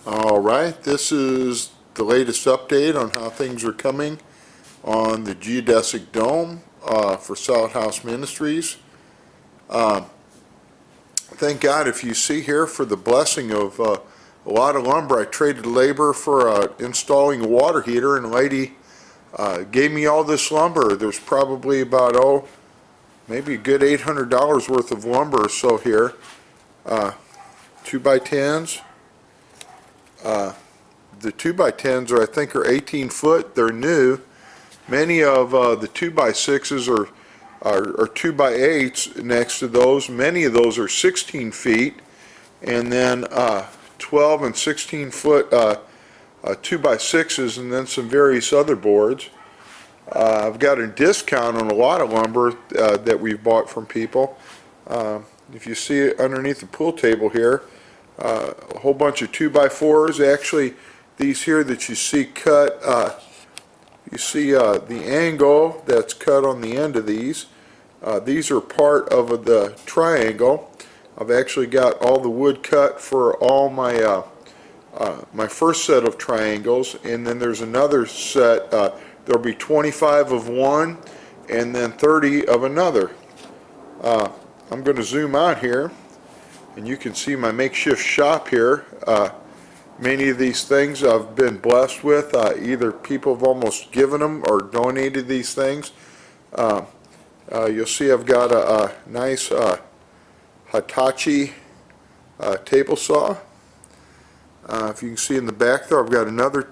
Alright, this is the latest update on how things are coming on the geodesic dome for Solid House Ministries. Thank God, if you see here, for the blessing of a lot of lumber. I traded labor for installing a water heater, and a lady gave me all this lumber. There's probably about, maybe a good $800 worth of lumber or so here. 2x10s. The 2x10s I think are 18 foot. They're new. Many of the 2x6s are 2x8s next to those. Many of those are 16 feet. And then 12 and 16 foot 2x6s, and then some various other boards. I've got a discount on a lot of lumber that we've bought from people. If you see it underneath the pool table here, a whole bunch of 2x4s. Actually, these here that you see cut, you see the angle that's cut on the end of these. These are part of the triangle. I've actually got all the wood cut for all my my first set of triangles, and then there's another set. There'll be 25 of one and then 30 of another. I'm going to zoom out here, and you can see my makeshift shop here. Many of these things I've been blessed with. Either people have almost given them or donated these things. You'll see I've got a nice Hitachi table saw. If you can see in the back there, I've got another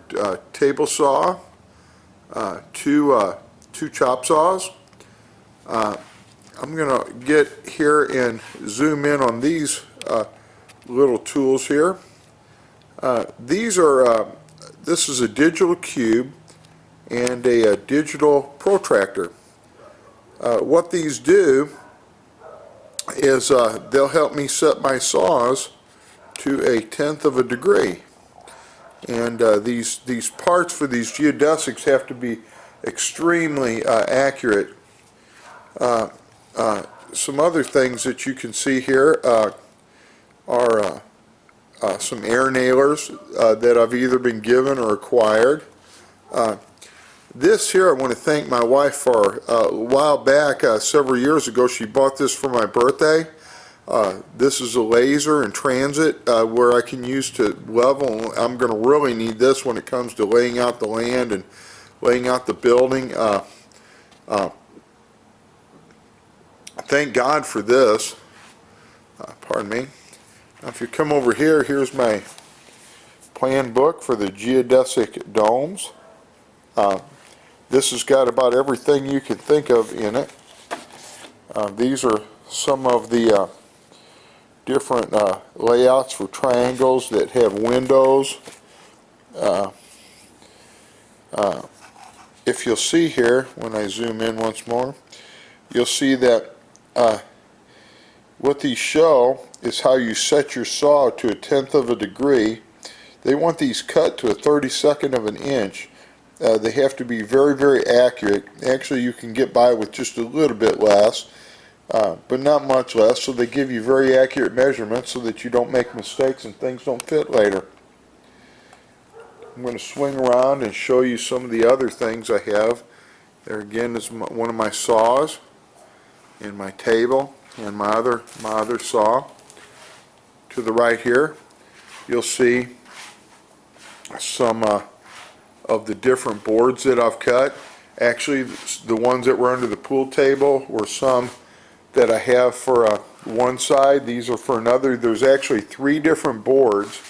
table saw, two chop saws. I'm going to get here and zoom in on these little tools here. These are, this is a digital cube and a digital protractor. What these do is they'll help me set my saws to 1/10 of a degree. And these parts for these geodesics have to be extremely accurate. Some other things that you can see here are some air nailers that I've either been given or acquired. This here I want to thank my wife for. A while back, several years ago, she bought this for my birthday. This is a laser in transit where I can use to level. I'm going to really need this when it comes to laying out the land and laying out the building. Thank God for this. Pardon me. Now if you come over here, here's my plan book for the geodesic domes. This has got about everything you can think of in it. These are some of the different layouts for triangles that have windows. If you'll see here, when I zoom in once more, you'll see that what these show is how you set your saw to 1/10 of a degree. They want these cut to a 32nd of an inch. They have to be very, very accurate. Actually, you can get by with just a little bit less, but not much less. So they give you very accurate measurements so that you don't make mistakes and things don't fit later. I'm going to swing around and show you some of the other things I have. There again is one of my saws, and my table, and my other saw. To the right here, you'll see some of the different boards that I've cut. Actually, the ones that were under the pool table were some that I have for one side. These are for another. There's actually 3 different boards,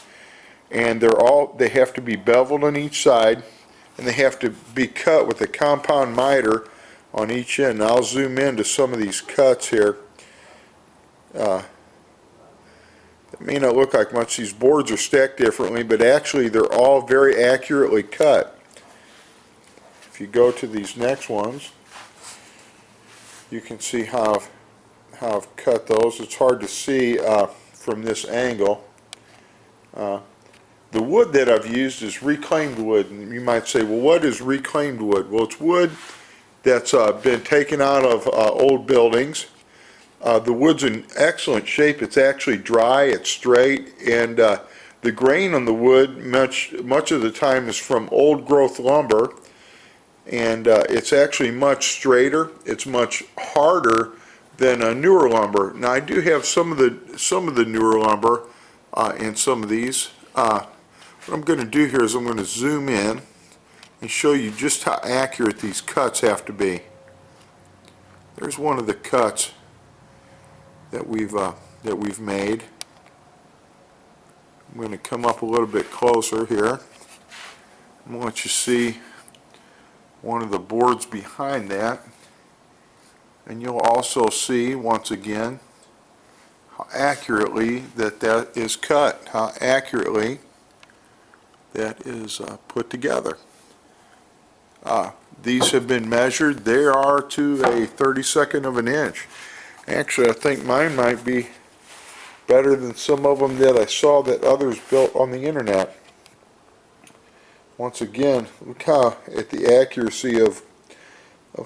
and they have to be beveled on each side, and they have to be cut with a compound miter on each end. Now I'll zoom into some of these cuts here. It may not look like much. These boards are stacked differently, but actually they're all very accurately cut. If you go to these next ones, you can see how I've cut those. It's hard to see from this angle. The wood that I've used is reclaimed wood, and you might say, well, what is reclaimed wood? Well, it's wood that's been taken out of old buildings. The wood's in excellent shape. It's actually dry, it's straight, and The grain on the wood much of the time is from old growth lumber, and it's actually much straighter. It's much harder than newer lumber. Now I do have some of the newer lumber in some of these. What I'm going to do here is I'm going to zoom in and show you just how accurate these cuts have to be. There's one of the cuts that we've made. I'm going to come up a little bit closer here. I want you to see one of the boards behind that, and you'll also see once again how accurately that is cut, how accurately that is put together. These have been measured. They are to a 32nd of an inch. Actually, I think mine might be better than some of them that I saw that others built on the internet. Once again, look how at the accuracy of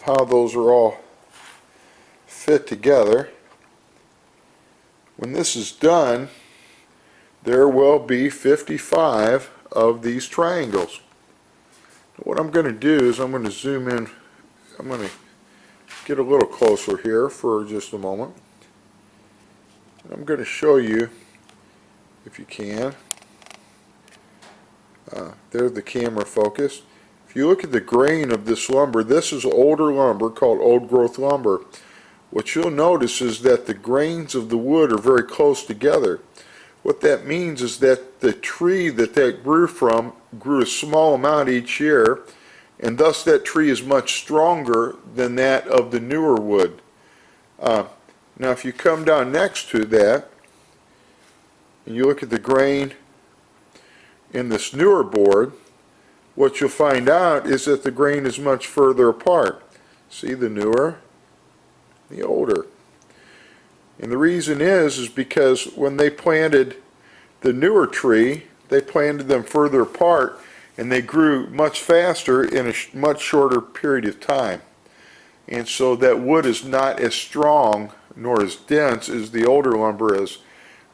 how those are all fit together. When this is done, there will be 55 of these triangles. What I'm going to do is I'm going to zoom in. I'm going to get a little closer here for just a moment. I'm going to show you, if you can, there's the camera focus. If you look at the grain of this lumber, this is older lumber called old growth lumber. What you'll notice is that the grains of the wood are very close together. What that means is that the tree that grew from grew a small amount each year, and thus that tree is much stronger than that of the newer wood. Now if you come down next to that and you look at the grain in this newer board, what you'll find out is that the grain is much further apart. See the newer, the older. And the reason is because when they planted the newer tree, they planted them further apart, and they grew much faster in a much shorter period of time. And so that wood is not as strong nor as dense as the older lumber is.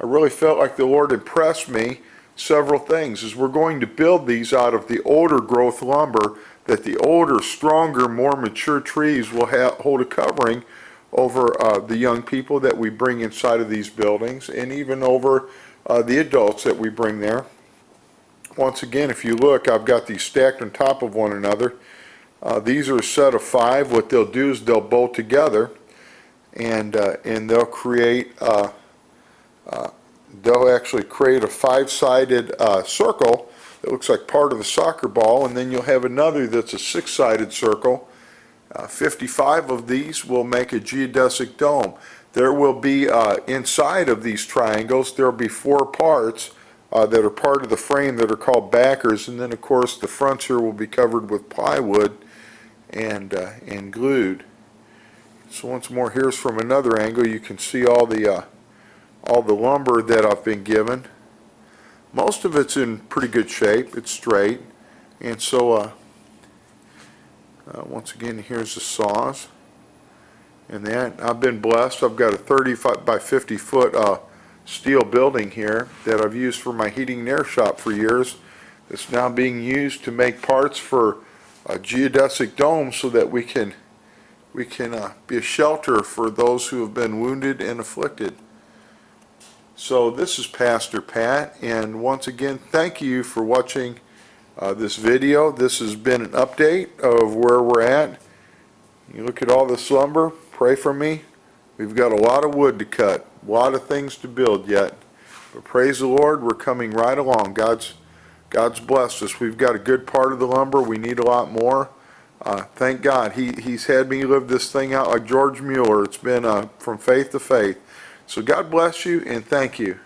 I really felt like the Lord impressed me several things. As we're going to build these out of the older growth lumber, that the older, stronger, more mature trees will hold a covering over the young people that we bring inside of these buildings, and even over the adults that we bring there. Once again, if you look, I've got these stacked on top of one another. These are a set of 5. What they'll do is they'll bolt together, and they'll create they'll actually create a 5-sided circle that looks like part of a soccer ball, and then you'll have another that's a 6-sided circle. 55 of these will make a geodesic dome. There will be inside of these triangles, there will be 4 parts that are part of the frame that are called backers, and then of course the fronts here will be covered with plywood and glued. So once more, here's from another angle. You can see all the lumber that I've been given. Most of it's in pretty good shape. It's straight, and so once again, here's the saws. And that, I've been blessed. I've got a 35 by 50 foot steel building here that I've used for my heating and air shop for years. It's now being used to make parts for a geodesic dome so that we can be a shelter for those who have been wounded and afflicted. So this is Pastor Pat, and once again, thank you for watching this video. This has been an update of where we're at. You look at all this lumber, pray for me. We've got a lot of wood to cut, a lot of things to build yet. But praise the Lord, we're coming right along. God's blessed us. We've got a good part of the lumber. We need a lot more. Thank God. He's had me live this thing out like George Mueller. It's been from faith to faith. So God bless you, and thank you.